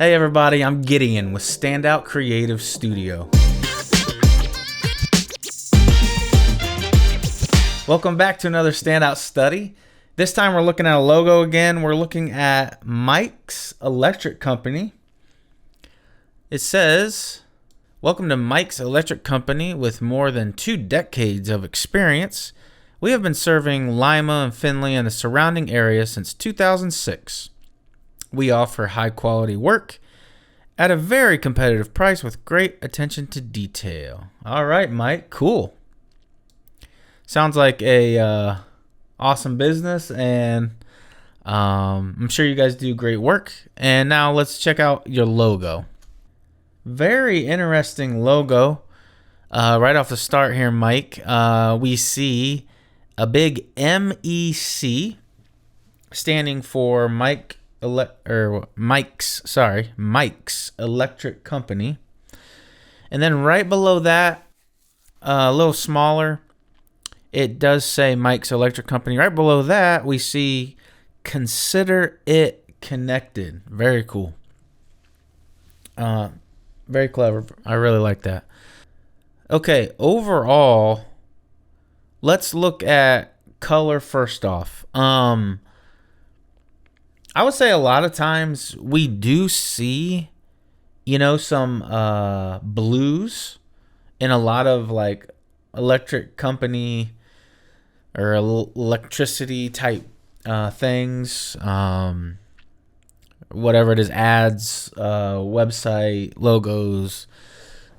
Hey everybody, I'm Gideon with StandOut Creative Studio. Welcome back to another StandOut Study. This time we're looking at a logo again. We're looking at Mike's Electric Company. It says, "Welcome to Mike's Electric Company. With more than 2 decades of experience, we have been serving Lima and Findlay and the surrounding area since 2006. We offer high-quality work at a very competitive price with great attention to detail." All right, Mike, cool. Sounds like a awesome business, and I'm sure you guys do great work. And now let's check out your logo. Very interesting logo. Right off the start here, Mike, we see a big MEC standing for Mike's Electric Company. And then right below that, a little smaller, it does say Mike's Electric Company. Right below that, we see "Consider It Connected." Very cool. Very clever. I really like that. Okay, overall, let's look at color first off. I would say a lot of times we do see, some blues in a lot of like electric company or electricity type things. Whatever it is, ads, website, logos,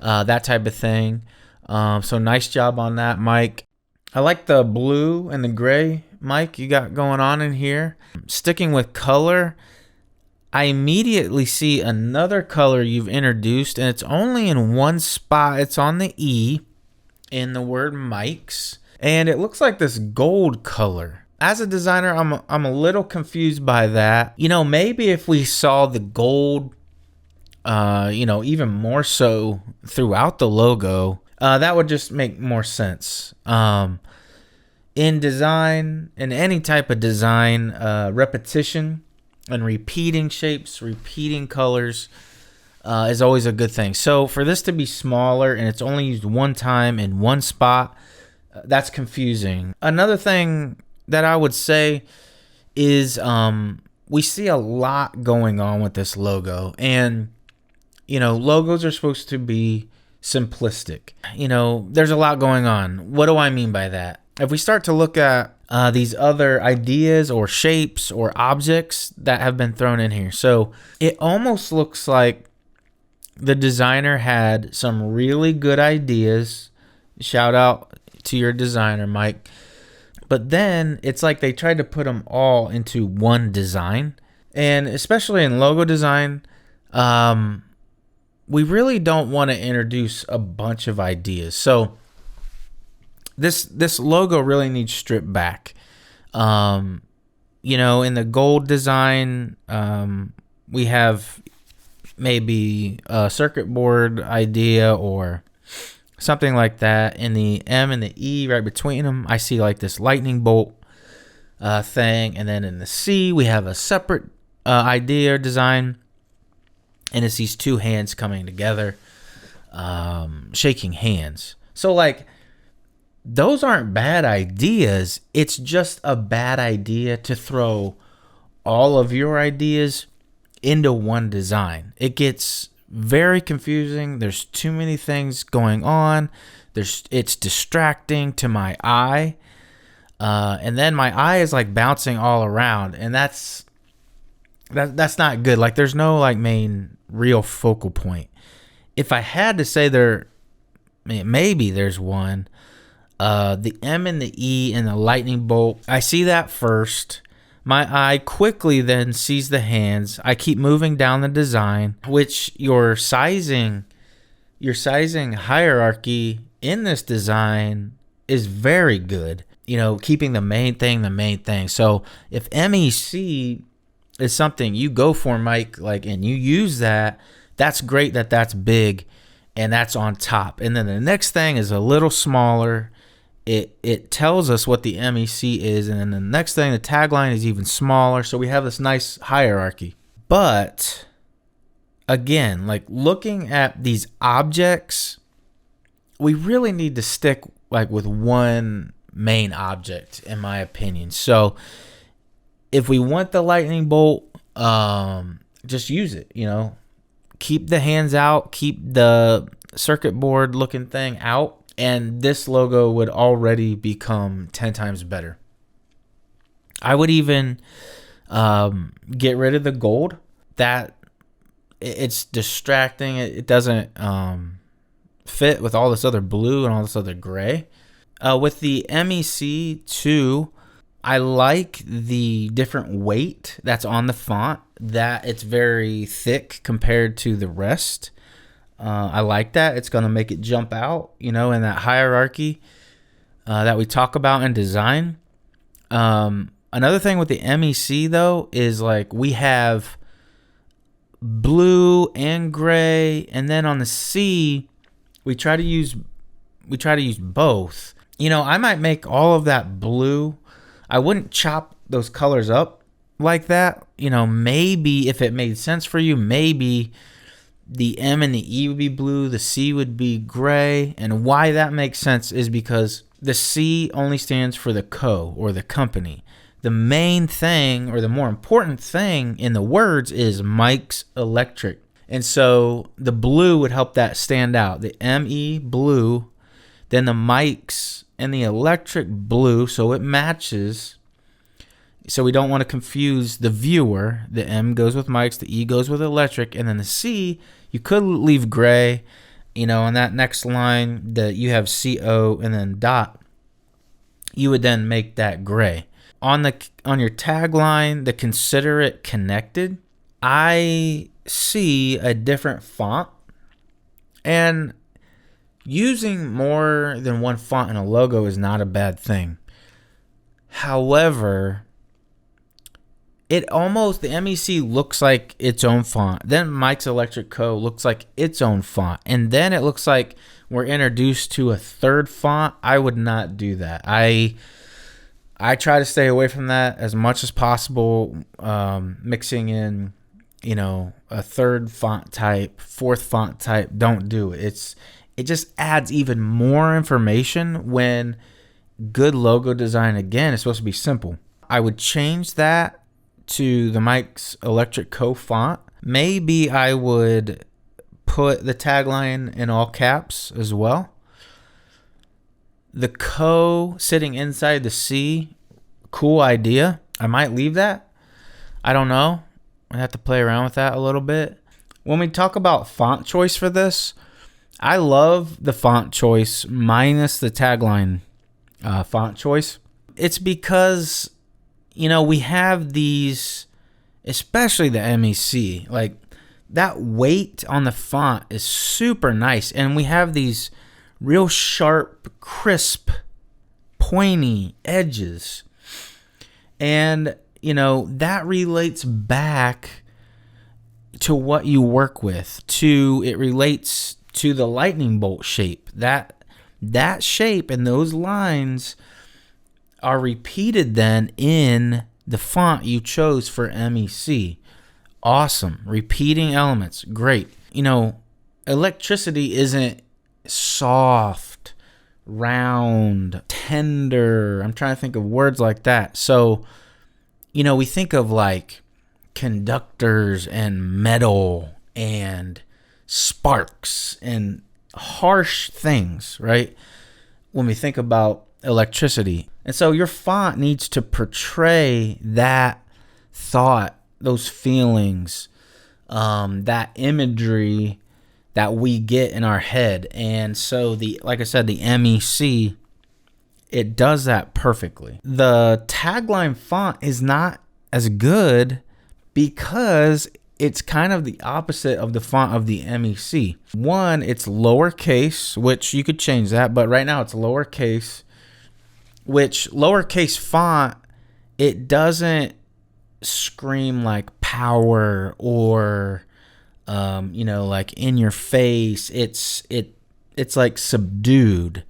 that type of thing. So nice job on that, Mike. I like the blue and the gray, Mike, you got going on in here. Sticking with color, I immediately see another color you've introduced, and it's only in one spot. It's on the E in the word Mike's, and it looks like this gold color. As a designer, I'm a little confused by that. Maybe if we saw the gold, even more so throughout the logo, that would just make more sense. In design, in any type of design, repetition and repeating shapes, repeating colors is always a good thing. So for this to be smaller and it's only used one time in one spot, that's confusing. Another thing that I would say is we see a lot going on with this logo. And, logos are supposed to be simplistic. There's a lot going on. What do I mean by that? If we start to look at these other ideas or shapes or objects that have been thrown in here, so it almost looks like the designer had some really good ideas. Shout out to your designer, Mike. But then it's like they tried to put them all into one design. And especially in logo design, we really don't want to introduce a bunch of ideas. So this logo really needs stripped back. In the gold design, we have maybe a circuit board idea or something like that. In the M and the E right between them, I see like this lightning bolt thing. And then in the C, we have a separate idea or design. And it's these two hands coming together, shaking hands. So like, those aren't bad ideas. It's just a bad idea to throw all of your ideas into one design. It gets very confusing. There's too many things going on. It's distracting to my eye. And then my eye is like bouncing all around, and that's not good. Like, there's no like main real focal point. If I had to say maybe there's one. The M and the E and the lightning bolt, I see that first. My eye quickly then sees the hands. I keep moving down the design, which your sizing hierarchy in this design is very good. Keeping the main thing. So if MEC is something you go for, Mike, and you use that, that's great that's big and that's on top. And then the next thing is a little smaller. It tells us what the MEC is, and then the next thing, the tagline is even smaller. So we have this nice hierarchy. But again, like looking at these objects, we really need to stick like with one main object, in my opinion. So if we want the lightning bolt, just use it, keep the hands out, keep the circuit board looking thing out, and this logo would already become 10 times better. I would even get rid of the gold. That it's distracting. It doesn't fit with all this other blue and all this other gray. With the MEC2, I like the different weight that's on the font, that it's very thick compared to the rest. I like that. It's going to make it jump out, in that hierarchy that we talk about in design. Another thing with the MEC, though, is like we have blue and gray, and then on the C, we try to use both. I might make all of that blue. I wouldn't chop those colors up like that. Maybe if it made sense for you, maybe the M and the E would be blue, the C would be gray. And why that makes sense is because the C only stands for the co, or the company. The main thing, or the more important thing in the words, is Mike's Electric. And so the blue would help that stand out. The ME blue, then the Mike's and the electric blue, so it matches. So we don't want to confuse the viewer. The M goes with Mike's, the E goes with electric, and then the C, you could leave gray. On that next line, that you have CO and then dot, you would then make that gray. On your tagline, the consider it connected, I see a different font, and using more than one font in a logo is not a bad thing. However, the MEC looks like its own font. Then Mike's Electric Co. looks like its own font. And then it looks like we're introduced to a third font. I would not do that. I try to stay away from that as much as possible. Mixing in, a third font type, fourth font type, don't do it. It just adds even more information when good logo design, again, is supposed to be simple. I would change that to the Mike's Electric Co. font. Maybe I would put the tagline in all caps as well. The Co sitting inside the C, cool idea. I might leave that. I don't know. I have to play around with that a little bit. When we talk about font choice for this, I love the font choice minus the tagline font choice. It's because, we have these, especially the MEC, like that weight on the font is super nice. And we have these real sharp, crisp, pointy edges. And, that relates back to what you work with. It relates to the lightning bolt shape. That shape and those lines are repeated then in the font you chose for MEC. Awesome. Repeating elements. Great. Electricity isn't soft, round, tender. I'm trying to think of words like that. So, we think of like conductors and metal and sparks and harsh things, right? When we think about electricity. And so your font needs to portray that thought, those feelings, that imagery that we get in our head. And so like I said, the MEC, it does that perfectly. The tagline font is not as good because it's kind of the opposite of the font of the MEC. One, it's lowercase, which you could change that, but right now it's lowercase, which lowercase font, it doesn't scream like power or, like in your face. It's like subdued.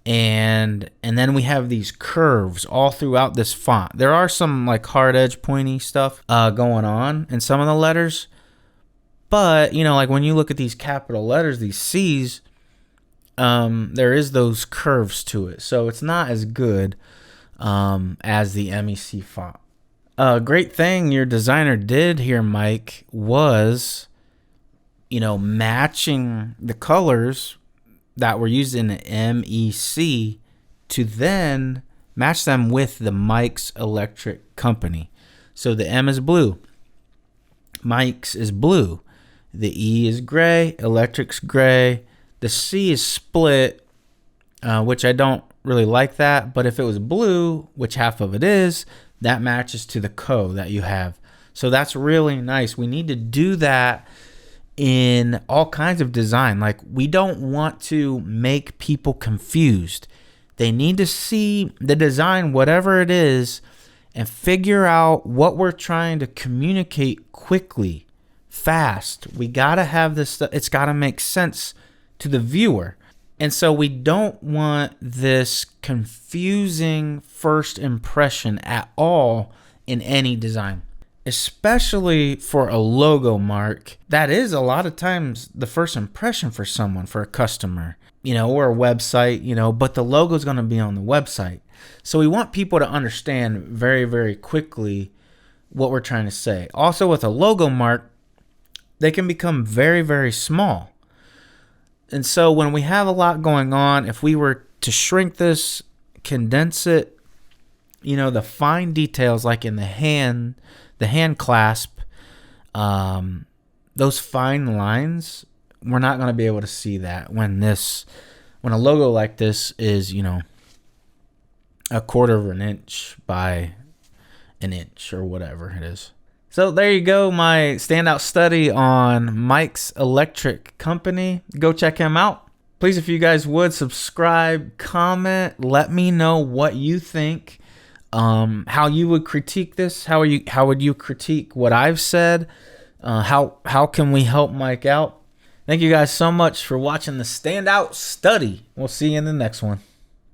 And then we have these curves all throughout this font. There are some like hard edge pointy stuff going on in some of the letters, But, like when you look at these capital letters, these C's, there is those curves to it. So it's not as good as the MEC font. A great thing your designer did here, Mike, was, matching the colors that were used in the MEC to then match them with the Mike's Electric Company. So the M is blue, Mike's is blue, the E is gray, Electric's gray, the C is split, which I don't really like that, but if it was blue, which half of it is, that matches to the co that you have. So that's really nice. We need to do that in all kinds of design. Like, we don't want to make people confused. They need to see the design, whatever it is, and figure out what we're trying to communicate quickly, fast. We got to have this, it's got to make sense to the viewer. And so we don't want this confusing first impression at all in any design, especially for a logo, Mark. That is a lot of times the first impression for someone, for a customer, or a website, but the logo is going to be on the website. So we want people to understand very, very quickly what we're trying to say. Also, with a logo, Mark, they can become very, very small. And so when we have a lot going on, if we were to shrink this, condense it, the fine details like in the hand clasp, those fine lines, we're not going to be able to see that when a logo like this is, a quarter of an inch by an inch or whatever it is. So there you go, my standout study on Mike's Electric Company. Go check him out. Please, if you guys would, subscribe, comment, let me know what you think, how you would critique this, how would you critique what I've said, how can we help Mike out. Thank you guys so much for watching the Standout Study. We'll see you in the next one.